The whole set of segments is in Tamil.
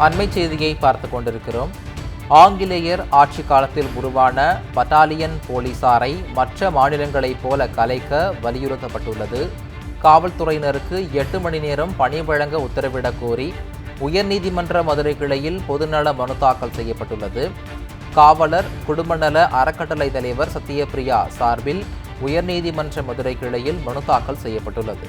அண்மை செய்தியை பார்த்து கொண்டிருக்கிறோம். ஆங்கிலேயர் ஆட்சி காலத்தில் உருவான பட்டாலியன் போலீசாரை மற்ற மாநிலங்களைப் போல கலைக்க வலியுறுத்தப்பட்டுள்ளது. காவல்துறையினருக்கு 8 மணி நேரம் பணி வழங்க உத்தரவிடக் கோரி உயர்நீதிமன்ற மதுரை கிளையில் பொதுநல மனு தாக்கல் செய்யப்பட்டுள்ளது. காவலர் குடும்பநல அறக்கட்டளை தலைவர் சத்யபிரியா சார்பில் உயர்நீதிமன்ற மதுரை கிளையில் மனு தாக்கல் செய்யப்பட்டுள்ளது.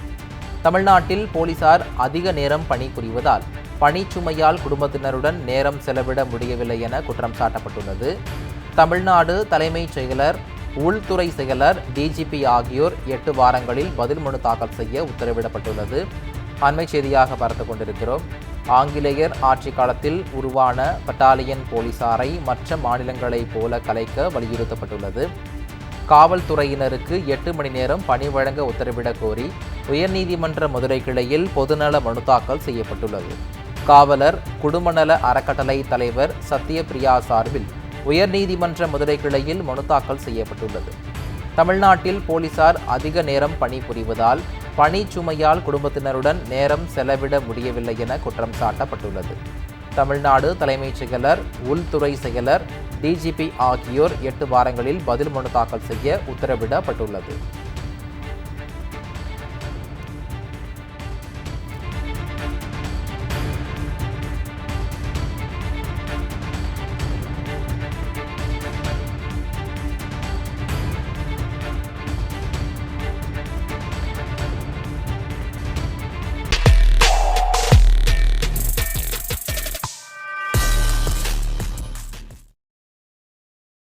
தமிழ்நாட்டில் போலீசார் அதிக நேரம் பணிபுரிவதால் பணிச்சுமையால் குடும்பத்தினருடன் நேரம் செலவிட முடியவில்லை என குற்றம் சாட்டப்பட்டுள்ளது. தமிழ்நாடு தலைமைச் செயலர், உள்துறை செயலர், டிஜிபி ஆகியோர் 8 வாரங்களில் பதில் மனு தாக்கல் செய்ய உத்தரவிடப்பட்டுள்ளது. அண்மை செய்தியாக பார்த்து கொண்டிருக்கிறோம். ஆங்கிலேயர் ஆட்சி காலத்தில் உருவான பட்டாலியன் போலீசாரை மற்ற மாநிலங்களைப் போல கலைக்க வலியுறுத்தப்பட்டுள்ளது. காவல்துறையினருக்கு 8 மணி நேரம் பணி வழங்க உத்தரவிடக் கோரி உயர்நீதிமன்ற மதுரை கிளையில் பொதுநல மனு தாக்கல் செய்யப்பட்டுள்ளது. காவலர் குடும்பநல அறக்கட்டளை தலைவர் சத்யபிரியா சார்பில் உயர்நீதிமன்ற மதுரை கிளையில் மனு தாக்கல் செய்யப்பட்டுள்ளது. தமிழ்நாட்டில் போலீசார் அதிக நேரம் பணிபுரிவதால் பணிச்சுமையால் குடும்பத்தினருடன் நேரம் செலவிட முடியவில்லை என குற்றம் சாட்டப்பட்டுள்ளது. தமிழ்நாடு தலைமைச் செயலர், உள்துறை செயலர், டிஜிபி ஆகியோர் 8 வாரங்களில் பதில் மனு தாக்கல் செய்ய உத்தரவிடப்பட்டுள்ளது.